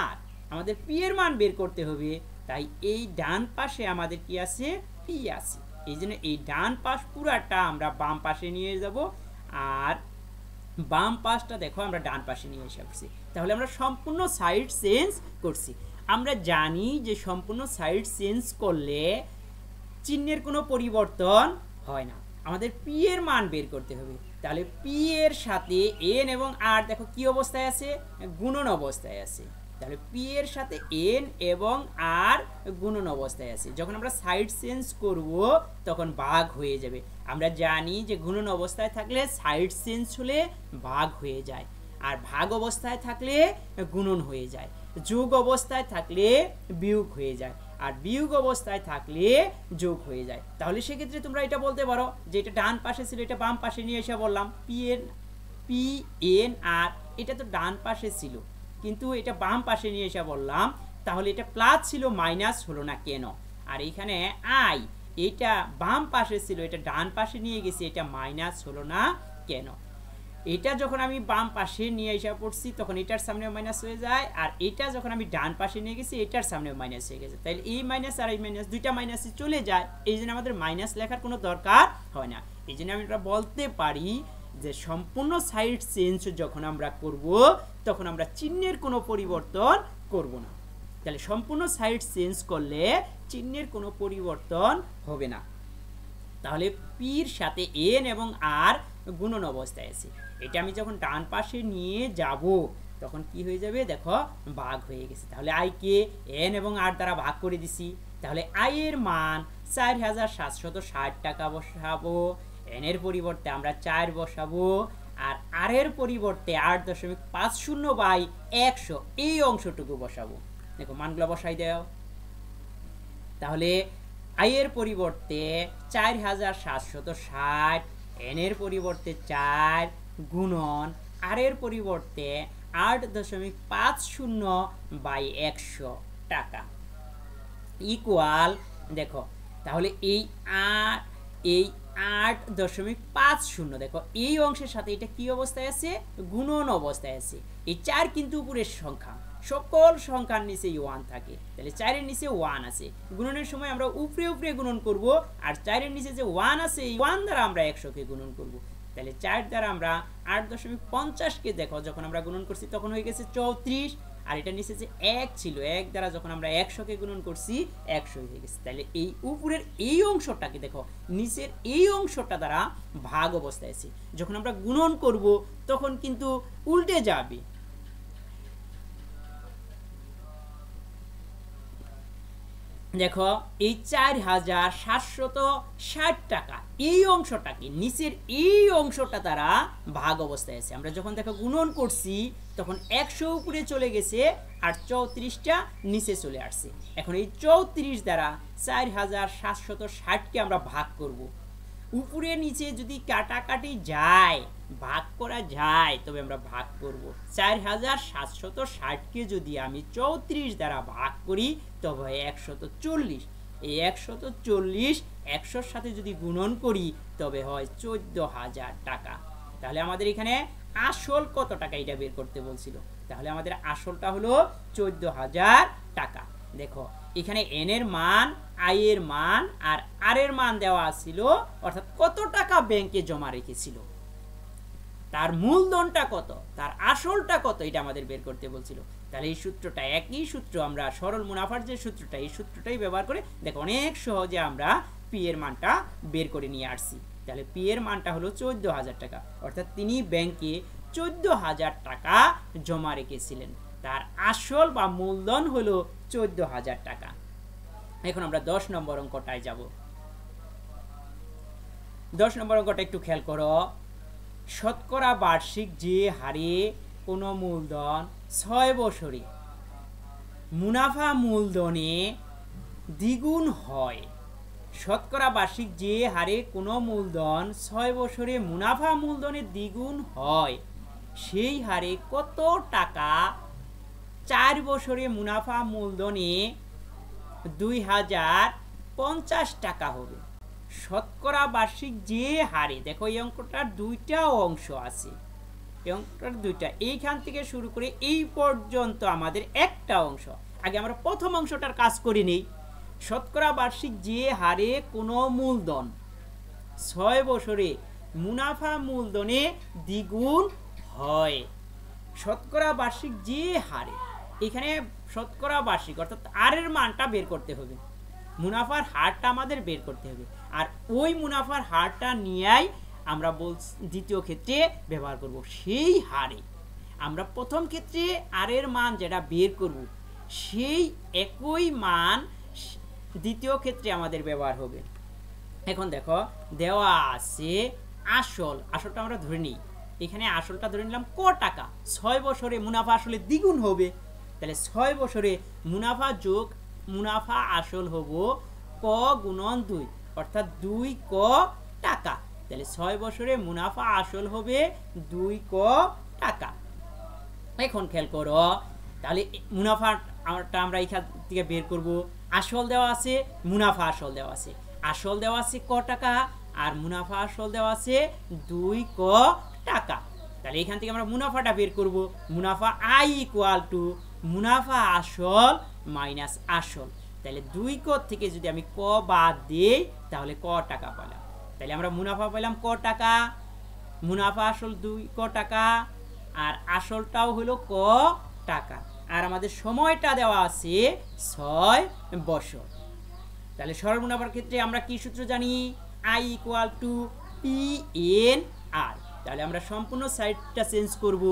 R. আমাদের পি এর মান বের করতে হবে, তাই এই ডান পাশে আমাদের কি আছে পি আছে। এই জন্য এই ডান পাশ পুরাটা আমরা বাম পাশে নিয়ে যাব আর বাম পাশটা দেখো আমরা ডান পাশে নিয়ে এসে করছি। তাহলে আমরা সম্পূর্ণ সাইড চেঞ্জ করছি। আমরা জানি যে সম্পূর্ণ সাইড চেঞ্জ করলে চিহ্নের কোনো পরিবর্তন হয় না। আমাদের পি এর মান বের করতে হবে। তাহলে পি এর সাথে এন এবং আর দেখো কি অবস্থায় আছে গুণন অবস্থায় আছে। তাহলে পি এর সাথে এন এবং আর গুণন অবস্থায় আছে। যখন আমরা সাইড চেঞ্জ করব তখন ভাগ হয়ে যাবে। আমরা জানি যে গুণন অবস্থায় থাকলে সাইড চেঞ্জ হলে ভাগ হয়ে যায়, আর ভাগ অবস্থায় থাকলে গুণন হয়ে যায়, যোগ অবস্থায় থাকলে বিয়োগ হয়ে যায়, আর বিয়োগ অবস্থায় থাকলে যোগ হয়ে যায়। তাহলে সেক্ষেত্রে তোমরা এটা বলতে পারো যে এটা ডান পাশে ছিল এটা বাম পাশে নিয়ে এসে বললাম পি এন আর। এটা তো ডান পাশে ছিল কিন্তু এটা বাম পাশে নিয়ে এসে বললাম, তাহলে এটা প্লাস ছিল মাইনাস হলো না কেন? আর এখানে আই এটা বাম পাশে ছিল এটা ডান পাশে নিয়ে গেছি, এটা মাইনাস হলো না কেন? এটা যখন আমি বাম পাশে নিয়ে এসে পড়ছি তখন এটার সামনে মাইনাস হয়ে যায়, আর এটা যখন আমি ডান পাশে নিয়ে গেছি এটার সামনে মাইনাস হয়ে গেছে। তাহলে এই মাইনাস আর এই মাইনাস দুইটা মাইনাসে চলে যায়, এই জন্য আমাদের মাইনাস লেখার কোনো দরকার হয় না। এই জন্য আমি এটা বলতে পারি যে সম্পূর্ণ সাইড চেঞ্জ যখন আমরা করব তখন আমরা চিহ্নের কোনো পরিবর্তন করব না। তাহলে সম্পূর্ণ সাইড চেঞ্জ করলে চিহ্নের কোনো পরিবর্তন হবে না। তাহলে পির সাথে এন এবং আর গুণন অবস্থায় আছে। এটা আমি যখন ডান পাশে নিয়ে যাব তখন কি হয়ে যাবে দেখো ভাগ হয়ে গেছে। তাহলে আই কে এন এবং আর দ্বারা ভাগ করে দিছি। তাহলে আই এর মান ৪৭৬০ টাকা বসাবো, এন এর পরিবর্তে আমরা ৪ বসাবো, আর আর এর পরিবর্তে ৮.৫০/১০০ এই অংশটুকু বসাবো। দেখো মানগুলো বসাই দাও। তাহলে আই এর পরিবর্তে ৪৭৬০, এন এর পরিবর্তে ৪ গুণন আর এর পরিবর্তে ৮.৫০/১০০ টাকা ইকুয়াল দেখো। তাহলে এই ৮.৫০ দেখো এই অংশের সাথে এটা কি অবস্থায় আছে গুণন অবস্থায় আছে। এই ৪ কিন্তু উপরের সংখ্যা, সকল সংখ্যার নিচে 1 থাকে, তাহলে ৪ এর নিচে 1 আছে। গুণনের সময় আমরা উপরে উপরে গুণন করব, আর ৪ এর নিচে যে 1 আছে এই 1 দ্বারা আমরা ১০০ কে গুণন করব। তাহলে ৪ দ্বারা আমরা ৮.৫০ কে দেখো যখন আমরা গুণন করছি তখন হয়ে গেছে ৩৪, আর এটা নিচে যে ১ ছিল ১ দ্বারা যখন আমরা ১০০ কে গুণন করছি ১০০ হয়ে গেছে। তাহলে এই উপরের এই অংশটাকে দেখো নিচের এই অংশটা দ্বারা ভাগ অবস্থায় আছে। যখন আমরা গুণন করব তখন কিন্তু উল্টে যাবে। দেখো এই ৪৭৬০ টাকা এই অংশটাকে নিচের এই অংশটা দ্বারা ভাগ অবস্থায় আছে। আমরা যখন দেখো গুণন করছি তখন ১০০ উপরে চলে গেছে আর ৩৪টা নিচে চলে আসছে। এখন এই ৩৪ দ্বারা ৪৭৬০ কে আমরা ভাগ করব। উপরে নিচে যদি কাটাকাটি যায়, ভাগ করা যায়, তবে আমরা ভাগ করব। 4760কে যদি আমি 34 দ্বারা ভাগ করি তবে 140। এই 140 100-র সাথে যদি গুণন করি তবে হয় 14,000 টাকা। তাহলে আমাদের এখানে আসল কত টাকা এটা বের করতে বলছিল, তাহলে আমাদের আসলটা হলো 14,000 টাকা। দেখো এখানে এন এর মান, আই এর মান আর আর এর মান দেওয়া ছিল, অর্থাৎ কত টাকা ব্যাংকে জমা রেখেছিল, তার মূলধনটা কত, তার আসলটা কত, এটা আমাদের বের করতে বলছিল। তাহলে এই সূত্রটা একই সূত্র, আমরা সরল মুনাফার যে সূত্রটা, এই সূত্রটাই ব্যবহার করে দেখো অনেক সহজে আমরা পি এর মানটা বের করে নিয়ে আসছি। তাহলে পি এর মানটা হলো 14,000 টাকা, অর্থাৎ তিনি ব্যাংকে 14,000 টাকা জমা রেখেছিলেন, তার আসল বা মূলধন হলো 14,000 টাকা। এখন আমরা 10 নম্বর অঙ্কটায় যাব। 10 নম্বর অঙ্কটা একটু খেয়াল করো। শতকরা বার্ষিক যে হারে কোনো মূলধন 6 বছরে মুনাফা মূলধনে দ্বিগুণ হয়, শতকরা বার্ষিক যে হারে কোনো মূলধন 6 বছরে মুনাফা মূলধনে দ্বিগুণ হয়, সেই হারে কত টাকা 4 বছরে মুনাফা মূলধনে 2050 টাকা হবে। শতকরা বার্ষিক যে হারে, দেখো এই অঙ্কটার দুইটা অংশ আছে, এই অঙ্কটার দুইটা, এইখান থেকে শুরু করে এই পর্যন্ত আমাদের একটা অংশ। আগে আমরা প্রথম অংশটার কাজ করে নেই। শতকরা বার্ষিক যে হারে কোনো মূলধন 6 বছরে মুনাফা মূলধনে দ্বিগুণ হয়, শতকরা বার্ষিক যে হারে, এখানে শতকরা বার্ষিক অর্থাৎ আর এর মানটা বের করতে হবে, মুনাফার হারটা আমাদের বের করতে হবে, আর ওই মুনাফার হারটা নিয়েই আমরা দ্বিতীয় ক্ষেত্রে ব্যবহার করব। সেই হারে আমরা প্রথম ক্ষেত্রে আর এর মান যেটা বের করব, সেই একই মান দ্বিতীয় ক্ষেত্রে আমাদের ব্যবহার হবে। এখন দেখো দেওয়া আছে আসলটা আমরা ধরে নিই, এখানে আসলটা ধরে নিলাম ক টাকা, 6 বছরে মুনাফা আসলে দ্বিগুণ হবে, তাহলে 6 বছরে মুনাফা যোগ মুনাফা আসল হব ক গুণন 2, অর্থাৎ 2 ক টাকা। তাহলে 6 বছরে মুনাফা আসল হবে 2 ক টাকা। এখন খেয়াল করো, তাহলে মুনাফাটা আমরা এখান থেকে বের করব। আসল দেওয়া আছে, মুনাফা আসল দেওয়া আছে, আসল দেওয়া আছে ক টাকা আর মুনাফা আসল দেওয়া আছে 2 ক টাকা। তাহলে এখান থেকে আমরা মুনাফাটা বের করব। মুনাফা আই ইকুয়াল টু মুনাফা আসল মাইনাস আসল। তাহলে 2 ক থেকে যদি আমি ক বাদ দিই তাহলে ক টাকা পেলাম। তাহলে আমরা মুনাফা পেলাম ক টাকা, মুনাফা আসল 2 ক টাকা আর আসলটাও হলো ক টাকা, আর আমাদের সময়টা দেওয়া আছে 6 বছর। তাহলে সরল মুনাফার ক্ষেত্রে আমরা কি সূত্র জানি? I equal to P N R. তাহলে আমরা সম্পূর্ণ সাইডটা চেঞ্জ করব,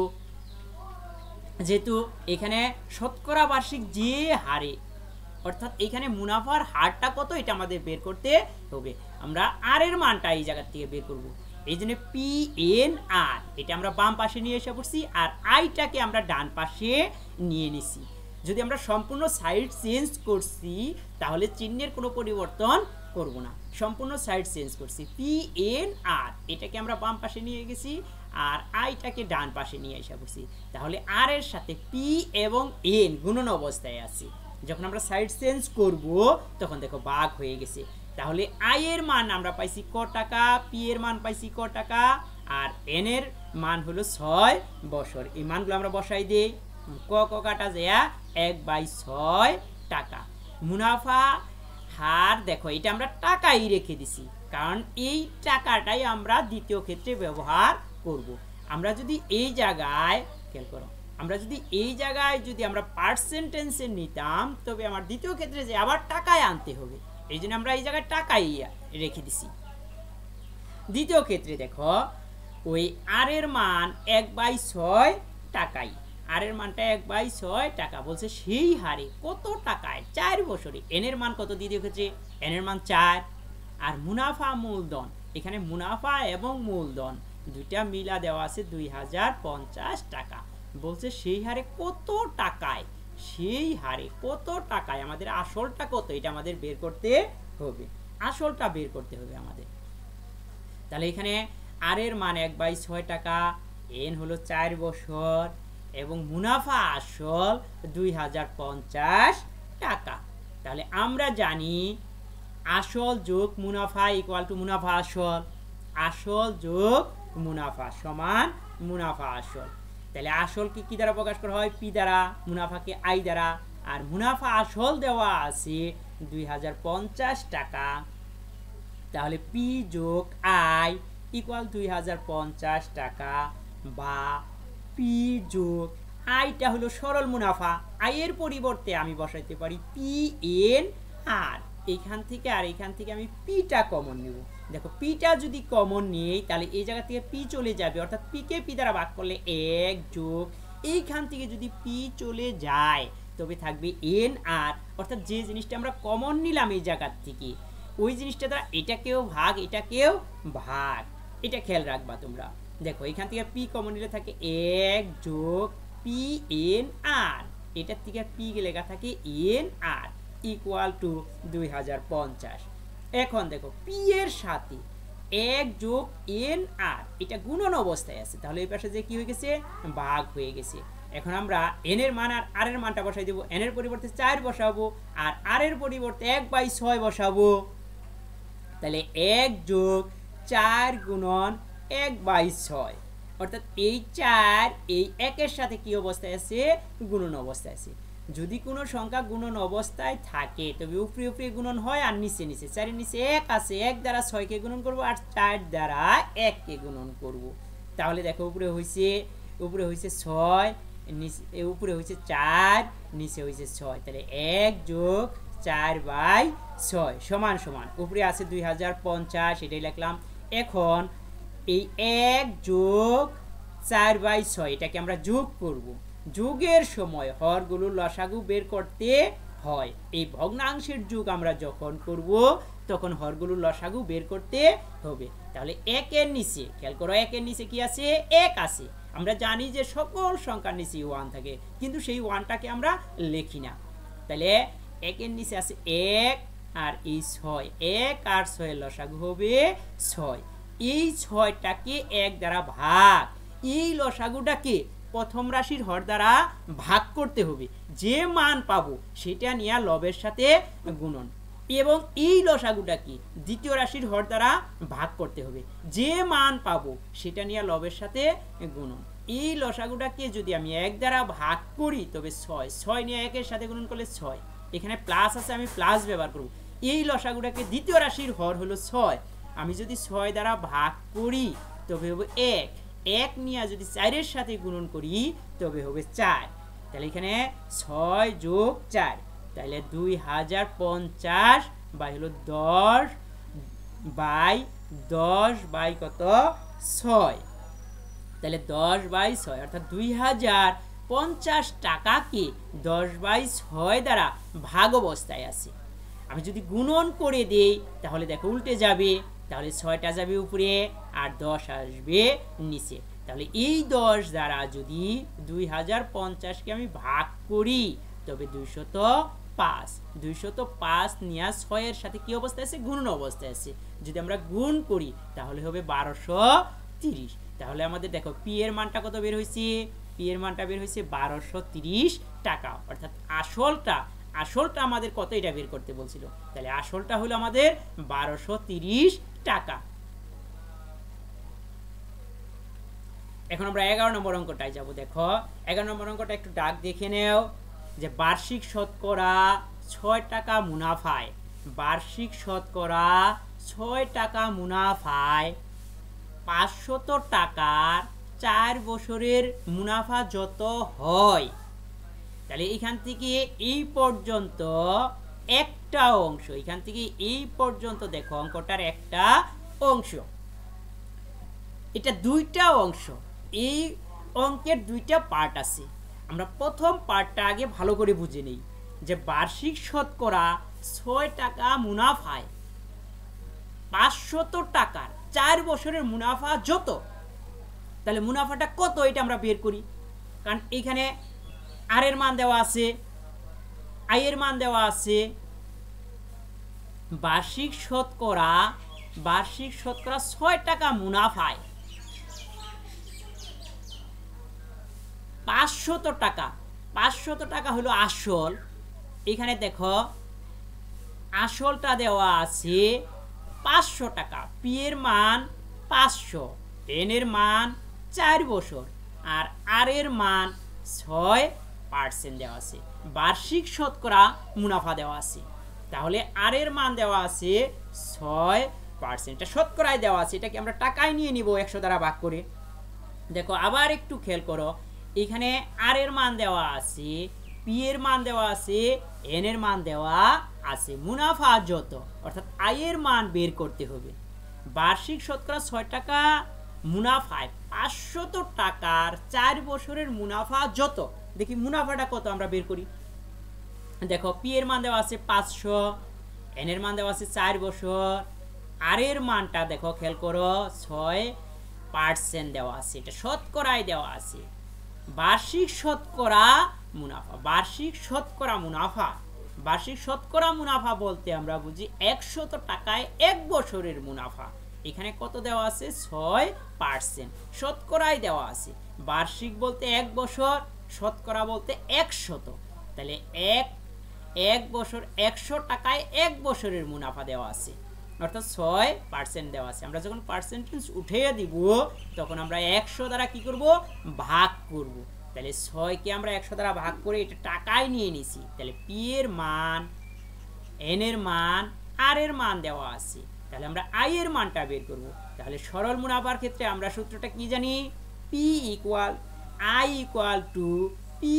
যেহেতু এখানে শতকরা বার্ষিক যে হারে, অর্থাৎ এখানে মুনাফার হারটা কত এটা আমাদের বের করতে হবে। আমরা আর এর মানটা এই জায়গা থেকে বের করব, এই জন্য পি এন আর এটা আমরা বাম পাশে নিয়ে এসে পড়ছি, আর আইটাকে আমরা ডান পাশে নিয়ে নিছি। যদি আমরা সম্পূর্ণ সাইড চেঞ্জ করছি তাহলে চিহ্নের কোনো পরিবর্তন করব না, সম্পূর্ণ সাইড চেঞ্জ করছি। পি এন আর এটাকে আমরা বাম পাশে নিয়ে গেছি আর আইটাকে ডান পাশে নিয়ে এসে পড়ছি। তাহলে আর এর সাথে পি এবং এন গুণন অবস্থায় আছে, যখন আমরা সাইড চেঞ্জ করব তখন দেখো ভাগ হয়ে গেছে। তাহলে আই এর মান আমরা পাইছি ক টাকা, পি এর মান পাইছি ক টাকা আর এন এর মান হলো 6 বছর। এই মানগুলো আমরা বসাই দিই, ক ক কাটা যায় 1/6 টাকা। মুনাফা হার দেখো এটা আমরা টাকাই রেখে দিছি, কারণ এই টাকাটাই আমরা দ্বিতীয় ক্ষেত্রে ব্যবহার করব। আমরা যদি এই জায়গায় খেয়াল করো, আমরা যদি এই জায়গায় যদি আমরা পার্সেন্টেজে নিতাম তবে আমার দ্বিতীয় ক্ষেত্রে যে আবার টাকায় আনতে হবে, এই জন্য আমরা এই জায়গায় টাকাই রেখে দিছি। দ্বিতীয় ক্ষেত্রে দেখো ওই আর এর মান 1/6 টাকাই, আর এর মানটা 1/6 টাকা বলছে, সেই হারে কত টাকায় 4 বছরে। এন এর মান কত দ্বিতীয় ক্ষেত্রে? এন এর মান 4, আর মুনাফা মূলধন, এখানে মুনাফা এবং মূলধন দুইটা মিলা দেওয়া আছে 2050 টাকা বলছে, সেই হারে কত টাকায়, সেই হারে কত টাকায় আমাদের আসলটা কত এটা আমাদের বের করতে হবে, আসলটা বের করতে হবে আমাদের। তাহলে এখানে আর এর মান 1/6 টাকা, এন হলো 4 বছর এবং মুনাফা আসল 2050 টাকা। তাহলে আমরা জানি আসল যোগ মুনাফা ইকুয়াল টু মুনাফা আসল, আসল যোগ মুনাফা সমান মুনাফা আসল। তাহলে আসলকে কি দ্বারা প্রকাশ করা হয়? পি দ্বারা, মুনাফাকে আই দ্বারা। আর মুনাফা আসল দেওয়া আছে 2050 টাকা, তাহলে পি যোগ আই ইকুয়াল 2050 টাকা, বা পি যোগ আইটা হলো সরল মুনাফা, আয়ের পরিবর্তে আমি বসাইতে পারি পি এন আর, এইখান থেকে আর এইখান থেকে আমি পিটা কমন নেব। দেখো পিটা যদি কমন নেই তাহলে এই জায়গা থেকে পি চলে যাবে, অর্থাৎ পিকে পি দ্বারা ভাগ করলে 1 যোগ এইখান থেকে যদি পি চলে যায় তবে থাকবে এন আর, অর্থাৎ যে জিনিসটা আমরা কমন নিলাম এই জায়গার থেকে ওই জিনিসটা দ্বারা এটাকেও ভাগ এটাকেও ভাগ, এটা খেয়াল রাখবা তোমরা। দেখো এখান থেকে পি কমন নিলে থাকে 1 যোগ পি এন আর, এটার থেকে পি লেখা থাকে এন আর ইকুয়াল টু 2050। এখন দেখো পি এর সাথে 1 যোগ এন আর এটা গুণন অবস্থায় আছে, তাহলে এই পাশে যে কি হয়ে গেছে? ভাগ হয়ে গেছে। এখন আমরা এন এর মান আর এর মানটা বসাই দেব, এন এর পরিবর্তে 4 বসাবো আর আর এর পরিবর্তে 1/6 বসাবো। তাহলে 1 যোগ 4 গুণন 1/6, অর্থাৎ এই 4 এই 1 এর সাথে কি অবস্থায় আছে? গুণন অবস্থায় আছে। যদি কোনো সংখ্যা গুণন অবস্থায় থাকে তবে উপরে উপরে গুণন হয় আর নিচে নিচে, 4 এর নিচে 1 আছে, 1 দ্বারা 6 কে গুণন করব আর 4 দ্বারা 1 কে গুণন করব। তাহলে দেখো উপরে হইছে 6, নিচে উপরে হইছে 4, নিচে হইছে 6, তাহলে 1 যোগ 4/6 সমান সমান উপরে আছে 2050, এটাই লিখলাম। এখন এই 1 যোগ 4/6 এটাকে আমরা যোগ করব। যোগের সময় হরগুলোর লসাগু বের করতে হয়, এই ভগ্নাংশের যোগ আমরা যখন করব তখন হরগুলোর লসাগু বের করতে হবে। তাহলে 1 এর নিচে খেয়াল করো, 1 এর নিচে কি আছে? 1 আছে। আমরা জানি যে সকল সংখ্যার নিচে 1 থাকে, কিন্তু সেই 1টাকে আমরা লিখি না। তাহলে 1 এর নিচে আছে 1 আর এই 6, 1 আর 6 এর লসাগু হবে 6। এই 6টাকে 1 দ্বারা ভাগ, এই লসাগুটাকে প্রথম রাশির হর দ্বারা ভাগ করতে হবে, যে মান পাবো সেটা নিয়ে লবের সাথে গুণন, এবং এই লসাগুটাকে দ্বিতীয় রাশির হর দ্বারা ভাগ করতে হবে, যে মান পাবো সেটা নিয়ে লবের সাথে গুণন। এই লসাগুটাকে যদি আমি 1 দ্বারা ভাগ করি তবে 6 নিয়ে 1 এর সাথে গুণন করলে 6, এখানে প্লাস আছে আমি প্লাস ব্যবহার করব। এই লসাগুটাকে দ্বিতীয় রাশির হর হলো 6, আমি যদি 6 দ্বারা ভাগ করি তবে হবে 1 নিয়ে যদি 4 এর সাথে গুণন করি তবে হবে 4। তাহলে এখানে 6 যোগ 4, তাহলে 2050 বাই হলো 10 বাই কত? 6। তাহলে 10/6 অর্থাৎ 2050 টাকাকে 10/6 দ্বারা ভাগ অবস্থায় আছে। আমি যদি গুণন করে দেই তাহলে দেখো উল্টে যাবে, তাহলে 6টা যাবে উপরে আর 10 আসবে নিচে। তাহলে এই 10 দ্বারা যদি 2050কে আমি ভাগ করি তবে 205 নিয়ে 6 এর সাথে কি অবস্থায় আছে? গুণন অবস্থায় আছে। যদি আমরা গুণ করি তাহলে হবে 1230। তাহলে আমাদের দেখো পি এর মানটা কত বের হয়েছে? পি এর মানটা বের হয়েছে 1230 টাকা, অর্থাৎ আসলটা আমাদের কত এটা বের করতে বলছিল, তাহলে আসলটা হলো আমাদের 1230 টাকা। এখন আমরা 11 নম্বর অঙ্কটায় যাব। দেখো 11 নম্বর অঙ্কটা একটু ডাক দেখে নেও, যে বার্ষিক শতকরা 6 টাকা মুনাফায়, বার্ষিক শতকরা 6 টাকা মুনাফায় 500 টাকার 4 বছরের মুনাফা যত হয়, তাহলে এখান থেকে এই পর্যন্ত একটা অংশ, এখান থেকে এই পর্যন্ত দেখো অঙ্কটার একটা অংশ, এটা দুইটা অংশ, এই অঙ্কের দুইটা পার্ট আছে। আমরা প্রথম পার্টটা আগে ভালো করে বুঝে নেই, যে বার্ষিক শতকরা 6 টাকা মুনাফায় 500 টাকার 4 বছরের মুনাফা যত, তাহলে মুনাফাটা কত এটা আমরা বের করি, কারণ এখানে আর এর মান দেওয়া আছে, আই এর মান দেওয়া আছে। বার্ষিক শতকরা বার্ষিক শতকরা 6 টাকা মুনাফায় 500 টাকা, 500 টাকা হলো আসল। এখানে দেখো আসলটা দেওয়া আছে 500 টাকা, পি এর মান 500, এন এর মান 4 বছর আর আর এর মান 6% দেওয়া আছে। বার্ষিক শতকরা মুনাফা দেওয়া আছে, তাহলে আর এর মান দেওয়া আছে 6%, এটা শতকরায় দেওয়া আছে, এটাকে আমরা টাকায় নিয়ে নিব 100 দ্বারা ভাগ করে। দেখো আবার একটু খেয়াল করো, এখানে আর এর মান দেওয়া আছে, পি এর মান দেওয়া আছে, এন এর মান দেওয়া আছে, মুনাফা যত অর্থাৎ আয়ের মান বের করতে হবে। বার্ষিক শতকরা 6 টাকা মুনাফায় 500 টাকার 4 বছরের মুনাফা যত, দেখি মুনাফাটা কত আমরা বের করি। দেখো পি এর মান দেওয়া আছে 500, এন এর মান দেওয়া আছে 4 বছর, আর এর মানটা দেখো খেয়াল করো 6% দেওয়া আছে, এটা শতকরায় দেওয়া আছে। বার্ষিক শতকরা মুনাফা, বার্ষিক শতকরা মুনাফা, বার্ষিক শতকরা মুনাফা বলতে আমরা বুঝি 100 টাকায় 1 বছরের মুনাফা। এখানে কত দেওয়া আছে 6%, শতকরায় দেওয়া আছে। বার্ষিক বলতে 1 বছর, শতকরা বলতে 100, তাহলে এক বছর 100 টাকায় 1 বছরের মুনাফা দেওয়া আছে, অর্থাৎ 6% দেওয়া আছে। আমরা যখন পার্সেন্টেজ উঠিয়ে দিব তখন আমরা 100 দ্বারা কি করব, ভাগ করব। তাহলে 6কে আমরা 100 দ্বারা ভাগ করে এটা টাকায় নিয়ে নিছি, তাহলে পি এর মান, এন এর মান, আর এর মান দেওয়া আছে, তাহলে আমরা আই এর মানটা বের করব। তাহলে সরল মুনাফার ক্ষেত্রে আমরা সূত্রটা কি জানি, P equal I equal to P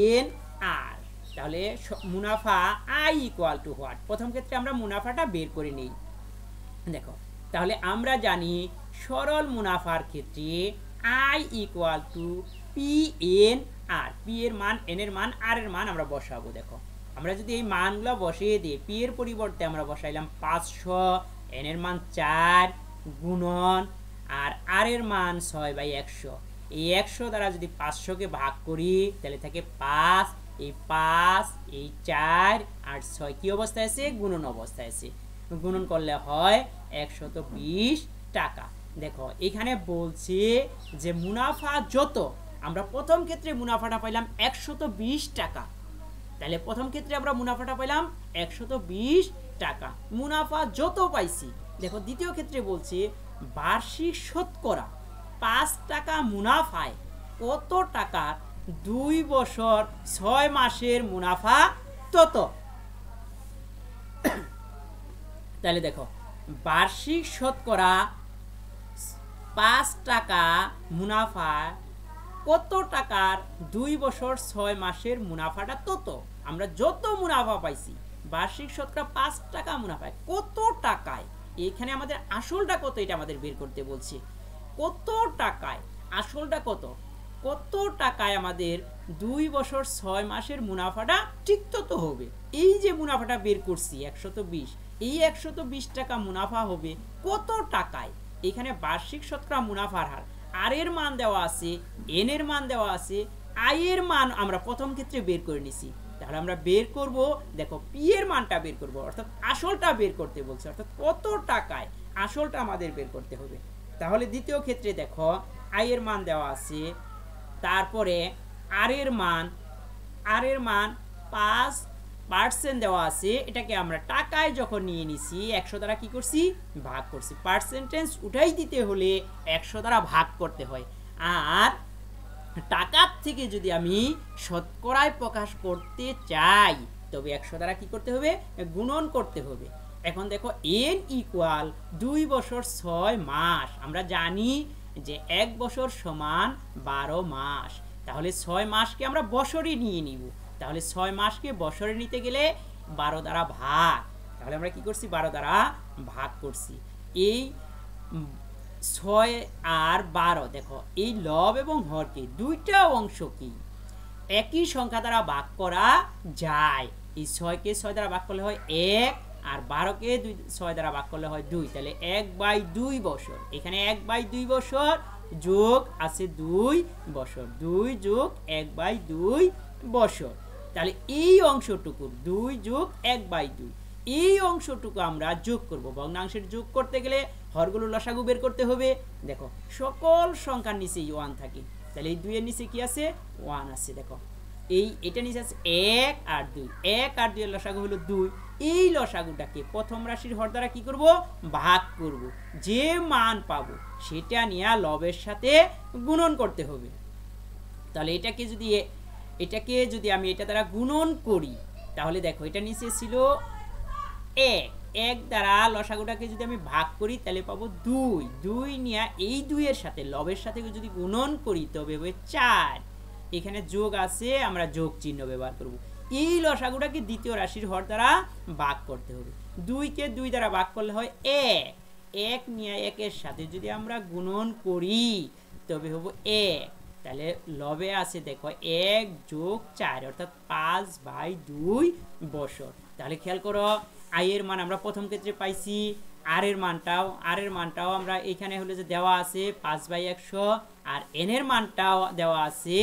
N R. তাহলে মুনাফা আই ইকুয়াল টু হোয়াট, প্রথম ক্ষেত্রে আমরা মুনাফাটা বের করে নিই। দেখো তাহলে আমরা জানি সরল মুনাফার ক্ষেত্রে I equal to P N R, P এর মান, এন এর মান, আর এর মান আমরা বসাবো। দেখো আমরা যদি এই মানগুলো বসিয়ে দিই, পি এর পরিবর্তে আমরা বসাইলাম 500, এন এর মান 4 গুণন আর এর মান 6/100, এই 100 দ্বারা যদি 500কে ভাগ করি তাহলে থাকে 5, এই 5, এই 4 আর 6 কি অবস্থায় আছে, গুণন অবস্থায় আছে, গুণন করলে হয় 120 টাকা। দেখো এখানে বলছে যে মুনাফা যত, আমরা প্রথম ক্ষেত্রে মুনাফাটা পাইলাম 120 টাকা, তাহলে প্রথম ক্ষেত্রে আমরা মুনাফাটা পাইলাম 120 টাকা, মুনাফা যত পাইছি। দেখো দ্বিতীয় ক্ষেত্রে বলছে বার্ষিক শতকরা 5 টাকা মুনাফায় কত টাকা 2 বছর 6 মাসের মুনাফা তত। তাহলে দেখো বার্ষিক শতকরা 5 টাকা মুনাফা কত টাকার 2 বছর 6 মাসের মুনাফাটা তত, আমরা যত মুনাফা পাইছি বার্ষিক শতকরা 5 টাকা মুনাফায় কত টাকায়, এখানে আমাদের আসলটা কত এটা আমাদের বের করতে বলছে। কত টাকায় আসলটা কত, কত টাকায় আমাদের 2 বছর 6 মাসের মুনাফাটা ঠিক তত হবে। এই যে মুনাফাটা বের করছি 120, এই 120 টাকা মুনাফা হবে কত টাকায়, এখানে বার্ষিক শতকরা মুনাফার হার, আর এর মান দেওয়া আছে, এন এর মান দেওয়া আছে, আই এর মান আমরা প্রথম ক্ষেত্রে বের করে নিছি। তাহলে আমরা বের করব, দেখো পি এর মানটা বের করব, অর্থাৎ আসলটা বের করতে বলছে, অর্থাৎ কত টাকায় আসলটা আমাদের বের করতে হবে। তাহলে দ্বিতীয় ক্ষেত্রে দেখো আই এর মান দেওয়া আছে, তারপরে আর এর মান 5% দেওয়া আছে, এটাকে আমরা টাকায় যখন নিয়ে নিছি 100 দ্বারা কি করছি, ভাগ করছি। পার্সেন্টেজ উঠাই দিতে হলে 100 দ্বারা ভাগ করতে হয়, আর টাকার থেকে যদি আমি শতকরায় প্রকাশ করতে চাই তবে 100 দ্বারা কি করতে হবে, গুণন করতে হবে। এখন দেখো এন ইকুয়াল 2 বছর 6 মাস, আমরা জানি যে 1 বছর সমান 12 মাস, তাহলে 6 মাসকে আমরা বছরে নিয়ে নিব, তাহলে 6 মাসকে বছরে নিতে গেলে 12 দ্বারা ভাগ, তাহলে আমরা কি করছি 12 দ্বারা ভাগ করছি। এই 6 আর 12, দেখো এই লব এবং হরকে দুইটা অংশ কি একই সংখ্যা দ্বারা ভাগ করা যায়। এই 6কে 6 দ্বারা ভাগ করলে হয় 1 আর 12কে 6 দ্বারা ভাগ করলে হয় 2, তাহলে 1/2 বছর। এখানে 1/2 বছর যোগ আছে 2 বছর, 2 যোগ 1/2 বছর, তাহলে এই অংশটুকুর 2 যোগ 1/2, এই অংশটুকু আমরা যোগ করব। ভগ্নাংশের যোগ করতে গেলে হরগুলো লসাগু বের করতে হবে। দেখো সকল সংখ্যার নিচে 1 থাকে, তাহলে এই 2 এর নিচে কি আছে 1 আছে। দেখো এটা নিচে আছে 1 আর 2, 1 আর 2 এর লসাগু হলো 2। এই লসাগুটাকে প্রথম রাশির হর দ্বারা কি করব ভাগ করব, যে মান পাবো সেটা নিয়ে লবের সাথে গুণন করতে হবে। তাহলে এটাকে যদি আমি এটা দ্বারা গুণন করি, তাহলে দেখো এটা নিচে ছিল 1, 1 দ্বারা লসাগুটাকে যদি আমি ভাগ করি তাহলে পাবো 2, 2 নিয়ে এই 2 এর সাথে লবের সাথে যদি গুণন করি তবে হবে 4। এখানে যোগ আছে, আমরা যোগ চিহ্ন ব্যবহার করব। এই লসাগুটাকে দ্বিতীয় রাশির হর দ্বারা ভাগ করতে হবে। 2 কে 2 দ্বারা ভাগ করলে হয় 1, 1 নিয়ে 1 এর সাথে যদি আমরা গুণন করি তবে হবে 1। তাহলে লবে আছে দেখো 1 যোগ 4 অর্থাৎ 5/2 বছর। তাহলে খেয়াল করো আই এর মান আমরা প্রথম ক্ষেত্রে পাইছি, আর এর মানটাও আমরা এখানে হলো যে দেওয়া আছে 5/100, আর এন এর মানটাও দেওয়া আছে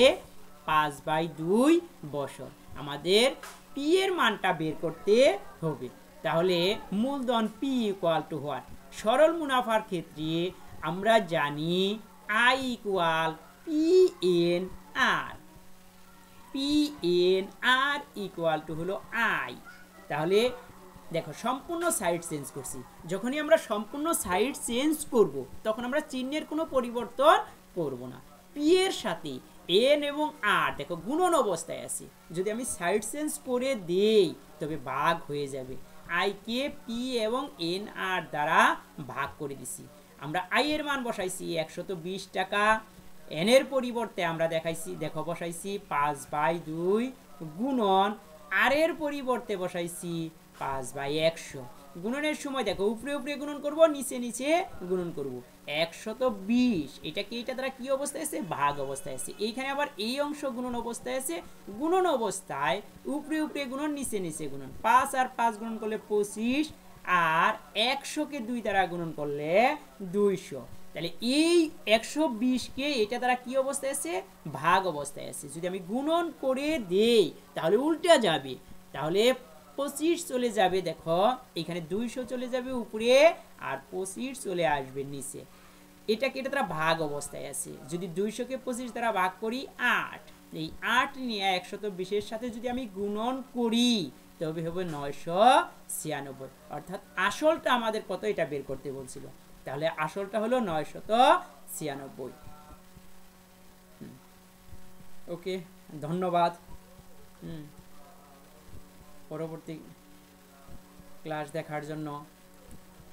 5/2 বছর। আমাদের পি এর মানটা বের করতে হবে। তাহলে মূলধন পি ইকুয়াল টু হোয়াট? সরল মুনাফার ক্ষেত্রে আমরা জানি I equal P N R, P N R equal to হলো আই। তাহলে দেখো সম্পূর্ণ সাইড চেঞ্জ করছি, যখনই আমরা সম্পূর্ণ সাইড চেঞ্জ করব তখন আমরা চিহ্নের কোনো পরিবর্তন করব না। পি এর সাথে এন এবং আর দেখো গুণন অবস্থায় আছে, যদি আমি সাইড চেঞ্জ করে দেই তবে ভাগ হয়ে যাবে। আই কে পি এবং এন আর দ্বারা ভাগ করে দিছি। আমরা আই এর মান বসাইছি 120 টাকা, এন এর পরিবর্তে আমরা বসাইছি 5/2 গুণন, আর এর পরিবর্তে বসাইছি 5/100। গুণনের সময় দেখো উপরে উপরে গুণন করব, নিচে নিচে গুণন করব। 120 এটা দ্বারা কি অবস্থায় আছে? ভাগ অবস্থায় আছে। এইখানে আবার এই অংশ গুণন অবস্থায় আছে। গুণন অবস্থায় উপরে উপরে গুণন, নিচে নিচে গুণন। 5 আর 5 গুণন করলে 25, আর 100 কে 2 দ্বারা গুণন করলে 200। তাহলে এই 120 কে এটা দ্বারা কি অবস্থায় আছে? ভাগ অবস্থায় আছে। যদি আমি গুণন করে দেই তাহলে উল্টা যাবে, তাহলে 25 চলে যাবে, দেখো এখানে 200 চলে যাবে উপরে আর 25 চলে আসবে নিচে। এটা দ্বারা ভাগ অবস্থায় আছে। যদি 200 কে 25 দ্বারা ভাগ করি 8, এই 8 নিয়ে 120 এর সাথে যদি আমি গুণন করি তবে হবে 996। অর্থাৎ আসলটা আমাদের কত এটা বের করতে বলছিল, তাহলে আসলটা হলো 996। ওকে, ধন্যবাদ। পরবর্তী ক্লাস দেখার জন্য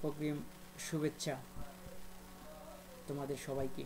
অগ্রিম শুভেচ্ছা তোমাদের সবাইকে।